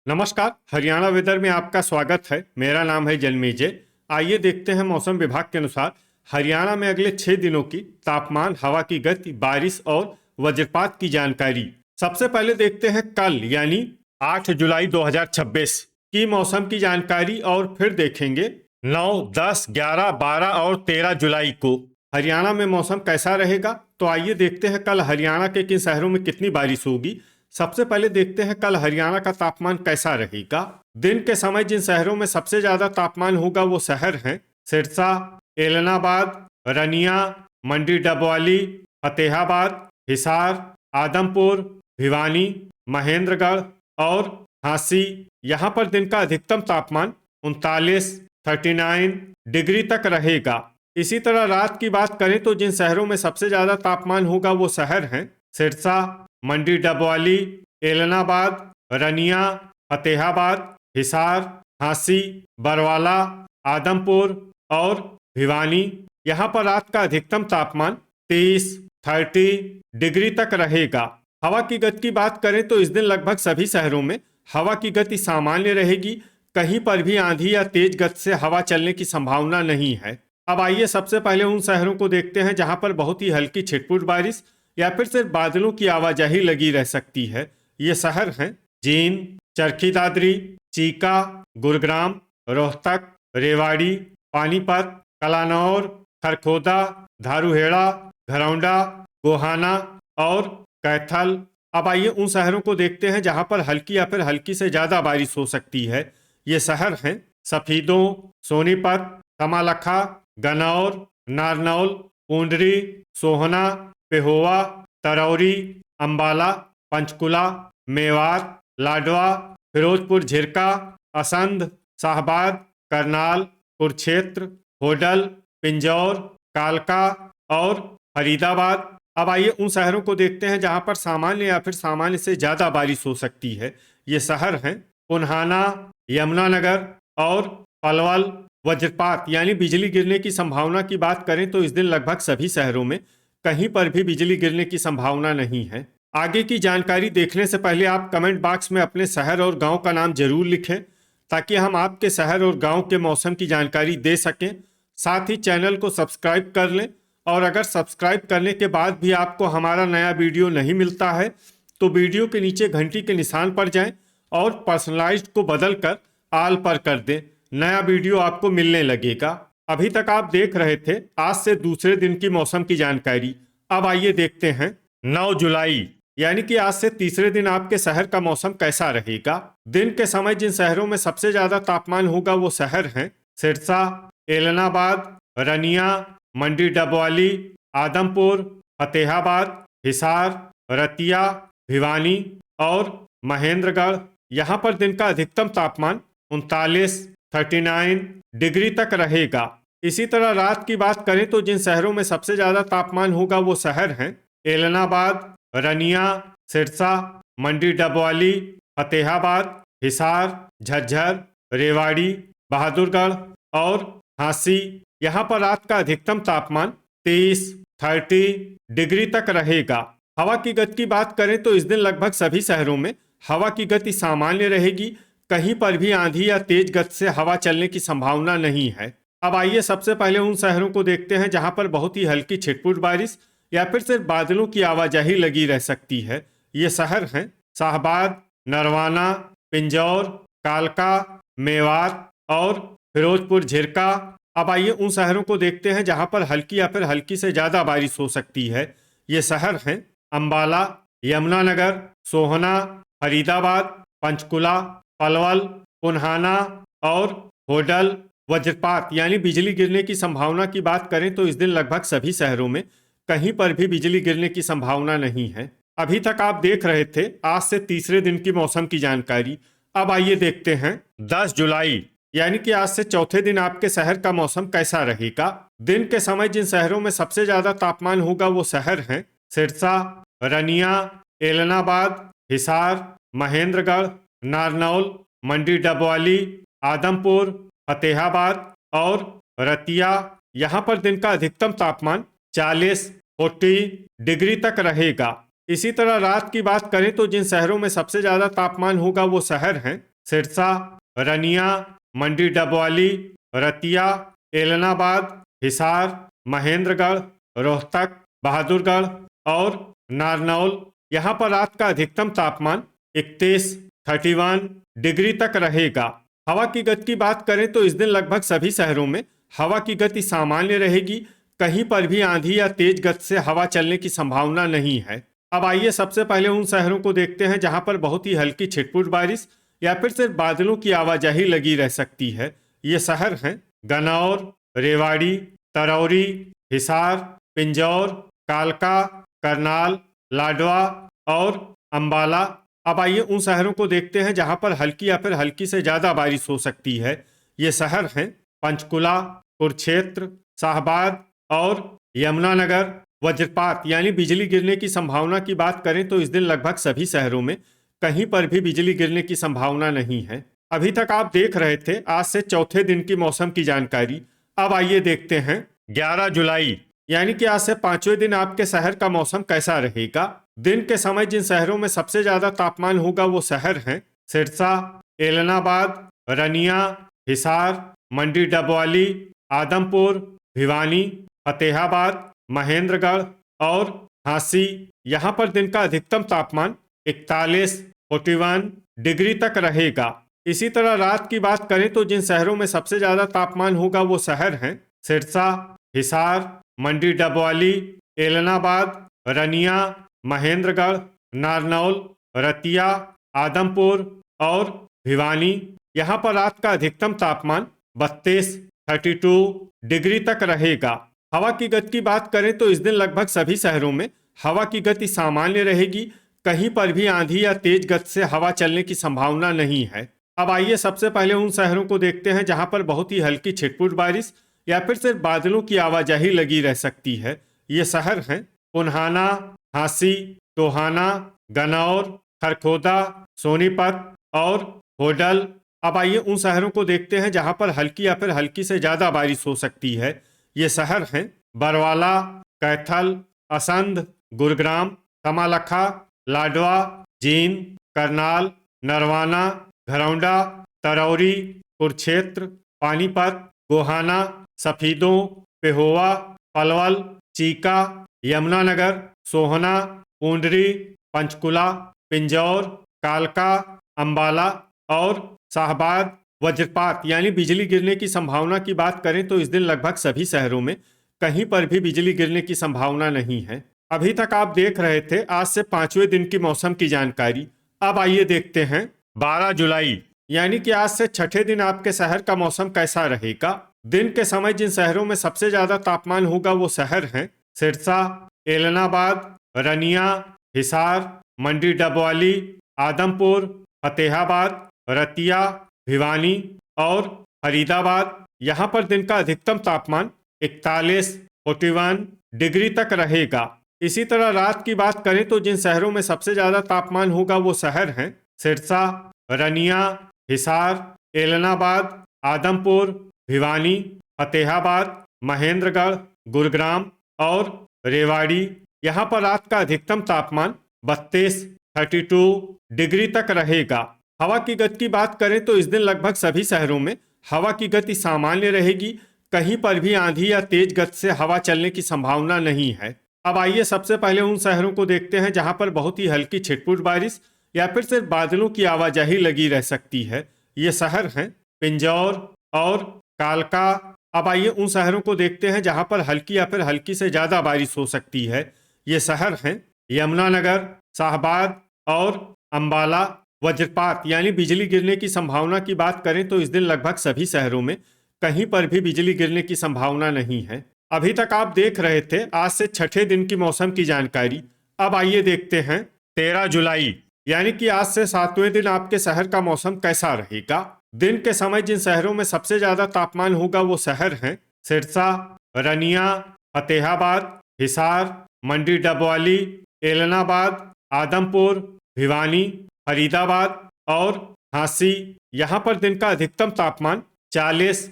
नमस्कार। हरियाणा वेदर में आपका स्वागत है। मेरा नाम है जन्मेजय। आइए देखते हैं मौसम विभाग के अनुसार हरियाणा में अगले 6 दिनों की तापमान, हवा की गति, बारिश और वज्रपात की जानकारी। सबसे पहले देखते हैं कल यानी 8 जुलाई 2026 की मौसम की जानकारी और फिर देखेंगे 9, 10, 11, 12 और 13 जुलाई को हरियाणा में मौसम कैसा रहेगा। तो आइए देखते हैं कल हरियाणा के किन शहरों में कितनी बारिश होगी। सबसे पहले देखते हैं कल हरियाणा का तापमान कैसा रहेगा। दिन के समय जिन शहरों में सबसे ज्यादा तापमान होगा वो शहर हैं सिरसा, एलनाबाद, रनिया, मंडी डबवाली, फतेहाबाद, हिसार, आदमपुर, भिवानी, महेंद्रगढ़ और झांसी। यहाँ पर दिन का अधिकतम तापमान 39 डिग्री तक रहेगा। इसी तरह रात की बात करें तो जिन शहरों में सबसे ज्यादा तापमान होगा वो शहर हैं सिरसा, मंडी डबवाली, एलनाबाद, रनिया, फतेहाबाद, हिसार, झांसी, बरवाला, आदमपुर और भिवानी। यहाँ पर रात का अधिकतम तापमान 30 डिग्री तक रहेगा। हवा की गति की बात करें तो इस दिन लगभग सभी शहरों में हवा की गति सामान्य रहेगी। कहीं पर भी आंधी या तेज गति से हवा चलने की संभावना नहीं है। अब आइए सबसे पहले उन शहरों को देखते हैं जहां पर बहुत ही हल्की छिटपुट बारिश या फिर सिर्फ बादलों की आवाजाही लगी रह सकती है। ये शहर हैं जींद, चरखी दादरी, चीका, गुरुग्राम, रोहतक, रेवाड़ी, पानीपत, कलानौर, खरखोदा, धारूहेड़ा, घरौंडा, गोहाना और कैथल। अब आइए उन शहरों को देखते हैं जहां पर हल्की या फिर हल्की से ज्यादा बारिश हो सकती है। ये शहर हैं सफीदों, सोनीपत, कमालखा, गनौर, नारनौल, पूंडरी, सोहना, पेहोवा, तरौरी, अंबाला, पंचकुला, मेवात, लाडवा, फिरोजपुर झिरका, असंध, शाहबाद, करनाल, कुरुक्षेत्र, होडल, पिंजौर, कालका और फरीदाबाद। अब आइए उन शहरों को देखते हैं जहां पर सामान्य या फिर सामान्य से ज्यादा बारिश हो सकती है। ये शहर हैं पुन्हाना, यमुनानगर और पलवल। वज्रपात यानी बिजली गिरने की संभावना की बात करें तो इस दिन लगभग सभी शहरों में कहीं पर भी बिजली गिरने की संभावना नहीं है। आगे की जानकारी देखने से पहले आप कमेंट बॉक्स में अपने शहर और गांव का नाम जरूर लिखें ताकि हम आपके शहर और गांव के मौसम की जानकारी दे सकें। साथ ही चैनल को सब्सक्राइब कर लें और अगर सब्सक्राइब करने के बाद भी आपको हमारा नया वीडियो नहीं मिलता है तो वीडियो के नीचे घंटी के निशान पर जाएं और पर्सनलाइज्ड को बदल कर आल पर कर दें। नया वीडियो आपको मिलने लगेगा। अभी तक आप देख रहे थे आज से दूसरे दिन की मौसम की जानकारी। अब आइए देखते हैं 9 जुलाई यानी कि आज से तीसरे दिन आपके शहर का मौसम कैसा रहेगा। दिन के समय जिन शहरों में सबसे ज्यादा तापमान होगा वो शहर हैं सिरसा, एलनाबाद, रनिया, मंडी डबवाली, आदमपुर, फतेहाबाद, हिसार, रतिया, भिवानी और महेंद्रगढ़। यहाँ पर दिन का अधिकतम तापमान 39 डिग्री तक रहेगा। इसी तरह रात की बात करें तो जिन शहरों में सबसे ज्यादा तापमान होगा वो शहर हैं एलनाबाद, रनिया, सिरसा, मंडी डबवाली, फतेहाबाद, हिसार, झज्जर, रेवाड़ी, बहादुरगढ़ और झांसी। यहाँ पर रात का अधिकतम तापमान 30 डिग्री तक रहेगा। हवा की गति की बात करें तो इस दिन लगभग सभी शहरों में हवा की गति सामान्य रहेगी। कहीं पर भी आंधी या तेज गति से हवा चलने की संभावना नहीं है। अब आइए सबसे पहले उन शहरों को देखते हैं जहां पर बहुत ही हल्की छिटपुट बारिश या फिर सिर्फ बादलों की आवाजाही लगी रह सकती है। ये शहर हैं शाहबाद, नरवाना, पिंजौर, कालका, मेवात और फिरोजपुर झिरका। अब आइए उन शहरों को देखते हैं जहां पर हल्की या फिर हल्की से ज्यादा बारिश हो सकती है। ये शहर हैं अंबाला, यमुनानगर, सोहना, फरीदाबाद, पंचकुला, पलवल, पुन्हाना और होडल। वज्रपात यानी बिजली गिरने की संभावना की बात करें तो इस दिन लगभग सभी शहरों में कहीं पर भी बिजली गिरने की संभावना नहीं है। अभी तक आप देख रहे थे आज से तीसरे दिन की मौसम की जानकारी। अब आइए देखते हैं 10 जुलाई यानी कि आज से चौथे दिन आपके शहर का मौसम कैसा रहेगा। दिन के समय जिन शहरों में सबसे ज्यादा तापमान होगा वो शहर हैं सिरसा, रनिया, एलनाबाद, हिसार, महेंद्रगढ़, नारनौल, मंडी डबवाली, आदमपुर, फतेहाबाद और रतिया। यहाँ पर दिन का अधिकतम तापमान 40 डिग्री तक रहेगा। इसी तरह रात की बात करें तो जिन शहरों में सबसे ज्यादा तापमान होगा वो शहर हैं सिरसा, रनिया, मंडी डबवाली, रतिया, एलनाबाद, हिसार, महेंद्रगढ़, रोहतक, बहादुरगढ़ और नारनौल। यहाँ पर रात का अधिकतम तापमान 31 डिग्री तक रहेगा। हवा की गति की बात करें तो इस दिन लगभग सभी शहरों में हवा की गति सामान्य रहेगी। कहीं पर भी आंधी या तेज गति से हवा चलने की संभावना नहीं है। अब आइए सबसे पहले उन शहरों को देखते हैं जहां पर बहुत ही हल्की छिटपुट बारिश या फिर सिर्फ बादलों की आवाजाही लगी रह सकती है। ये शहर हैं गन्नौर, रेवाड़ी, तरौरी, हिसार, पिंजौर, कालका, करनाल, लाडवा और अंबाला। अब आइए उन शहरों को देखते हैं जहां पर हल्की या फिर हल्की से ज्यादा बारिश हो सकती है। ये शहर हैं पंचकुला, कुरुक्षेत्र, शाहबाद और यमुनानगर। वज्रपात यानी बिजली गिरने की संभावना की बात करें तो इस दिन लगभग सभी शहरों में कहीं पर भी बिजली गिरने की संभावना नहीं है। अभी तक आप देख रहे थे आज से चौथे दिन की मौसम की जानकारी। अब आइए देखते हैं 11 जुलाई यानी कि आज से 5वें दिन आपके शहर का मौसम कैसा रहेगा। दिन के समय जिन शहरों में सबसे ज्यादा तापमान होगा वो शहर हैं सिरसा, एलनाबाद, रनिया, हिसार, मंडी डबवाली, आदमपुर, भिवानी, फतेहाबाद, महेंद्रगढ़ और झांसी। यहाँ पर दिन का अधिकतम तापमान 41 डिग्री तक रहेगा। इसी तरह रात की बात करें तो जिन शहरों में सबसे ज्यादा तापमान होगा वो शहर हैं सिरसा, हिसार, मंडी डबवाली, एलनाबाद, रनिया, महेंद्रगढ़, नारनौल, रतिया, आदमपुर और भिवानी। यहाँ पर रात का अधिकतम तापमान 32 डिग्री तक रहेगा। हवा की गति की बात करें तो इस दिन लगभग सभी शहरों में हवा की गति सामान्य रहेगी। कहीं पर भी आंधी या तेज गति से हवा चलने की संभावना नहीं है। अब आइए सबसे पहले उन शहरों को देखते हैं जहां पर बहुत ही हल्की छिटपुट बारिश या फिर सिर्फ बादलों की आवाजाही लगी रह सकती है। ये शहर हैं पुन्हाना, झांसी, टोहाना, गन्नौर, खरखोदा, सोनीपत और होडल। अब आइए उन शहरों को देखते हैं जहां पर हल्की या फिर हल्की से ज्यादा बारिश हो सकती है। ये शहर हैं बरवाला, कैथल, असंध, गुरुग्राम, समालखा, लाडवा, जींद, करनाल, नरवाना, घरौंडा, तरौरी, कुरुक्षेत्र, पानीपत, गोहाना, सफीदों, पेहोवा, पलवल, चीका, यमुनानगर, सोहना, पूंडरी, पंचकुला, पिंजौर, कालका, अंबाला और शाहबाद। वज्रपात यानी बिजली गिरने की संभावना की बात करें तो इस दिन लगभग सभी शहरों में कहीं पर भी बिजली गिरने की संभावना नहीं है। अभी तक आप देख रहे थे आज से 5वें दिन की मौसम की जानकारी। अब आइए देखते हैं 12 जुलाई यानी कि आज से छठे दिन आपके शहर का मौसम कैसा रहेगा। दिन के समय जिन शहरों में सबसे ज्यादा तापमान होगा वो शहर हैं सिरसा, एलनाबाद, रनिया, हिसार, मंडी डबवाली, आदमपुर, फतेहाबाद, रतिया, भिवानी और फरीदाबाद। यहाँ पर दिन का अधिकतम तापमान 41 डिग्री तक रहेगा। इसी तरह रात की बात करें तो जिन शहरों में सबसे ज्यादा तापमान होगा वो शहर हैं सिरसा, रनिया, हिसार, एलनाबाद, आदमपुर, भिवानी, फतेहाबाद, महेंद्रगढ़, गुरुग्राम और रेवाड़ी। यहाँ पर रात का अधिकतम तापमान 32 डिग्री तक रहेगा। हवा की गति की बात करें तो इस दिन लगभग सभी शहरों में हवा की गति सामान्य रहेगी। कहीं पर भी आंधी या तेज गति से हवा चलने की संभावना नहीं है। अब आइए सबसे पहले उन शहरों को देखते हैं जहां पर बहुत ही हल्की छिटपुट बारिश या फिर सिर्फ बादलों की आवाजाही लगी रह सकती है। ये शहर हैं पिंजौर और कालका। अब आइए उन शहरों को देखते हैं जहां पर हल्की या फिर हल्की से ज्यादा बारिश हो सकती है। ये शहर हैं यमुनानगर, शाहबाद और अंबाला। वज्रपात यानी बिजली गिरने की संभावना की बात करें तो इस दिन लगभग सभी शहरों में कहीं पर भी बिजली गिरने की संभावना नहीं है। अभी तक आप देख रहे थे आज से छठे दिन की मौसम की जानकारी। अब आइए देखते हैं 13 जुलाई यानी कि आज से 7वें दिन आपके शहर का मौसम कैसा रहेगा। दिन के समय जिन शहरों में सबसे ज्यादा तापमान होगा वो शहर हैं सिरसा, रनिया, फतेहाबाद, हिसार, मंडी डबवाली, एलनाबाद, आदमपुर, भिवानी, फरीदाबाद और झांसी। यहाँ पर दिन का अधिकतम तापमान 40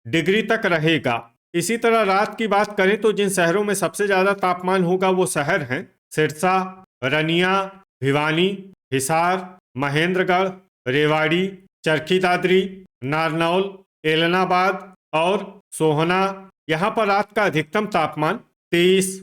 डिग्री तक रहेगा। इसी तरह रात की बात करें तो जिन शहरों में सबसे ज्यादा तापमान होगा वो शहर हैं सिरसा, रनिया, भिवानी, हिसार, महेंद्रगढ़, रेवाड़ी, चरखी दादरी, नारनौल, एलनाबाद और सोहना। यहाँ पर रात का अधिकतम तापमान 30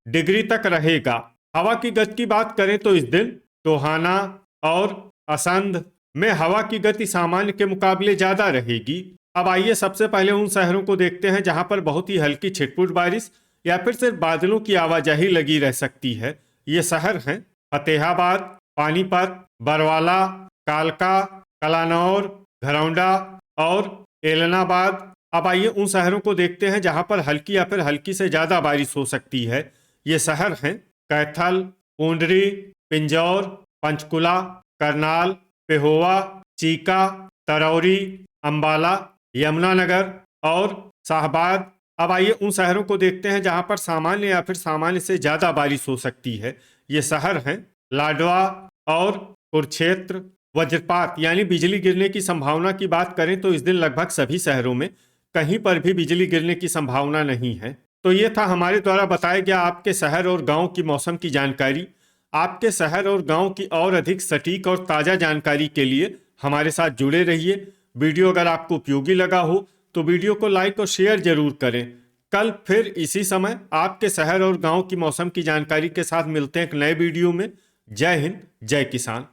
डिग्री तक रहेगा। हवा की गति की बात करें तो इस दिन टोहाना और असंध में हवा की गति सामान्य के मुकाबले ज्यादा रहेगी। अब आइए सबसे पहले उन शहरों को देखते हैं जहां पर बहुत ही हल्की छिटपुट बारिश या फिर सिर्फ बादलों की आवाजाही लगी रह सकती है। ये शहर हैं फतेहाबाद, पानीपत, बरवाला, कालका, कलानौर, घरौंडा और एलनाबाद। अब आइए उन शहरों को देखते हैं जहां पर हल्की या फिर हल्की से ज्यादा बारिश हो सकती है। ये शहर हैं कैथल, पूंडरी, पिंजौर, पंचकुला, करनाल, पेहोवा, चीका, तरौरी, अंबाला, यमुनानगर और शाहबाद। अब आइए उन शहरों को देखते हैं जहां पर सामान्य या फिर सामान्य से ज्यादा बारिश हो सकती है। ये शहर हैं लाडवा और कुरुक्षेत्र। वज्रपात यानी बिजली गिरने की संभावना की बात करें तो इस दिन लगभग सभी शहरों में कहीं पर भी बिजली गिरने की संभावना नहीं है। तो ये था हमारे द्वारा बताया गया आपके शहर और गांव की मौसम की जानकारी। आपके शहर और गांव की और अधिक सटीक और ताज़ा जानकारी के लिए हमारे साथ जुड़े रहिए। वीडियो अगर आपको उपयोगी लगा हो तो वीडियो को लाइक और शेयर जरूर करें। कल फिर इसी समय आपके शहर और गांव की मौसम की जानकारी के साथ मिलते हैं एक नए वीडियो में। जय हिंद, जय किसान।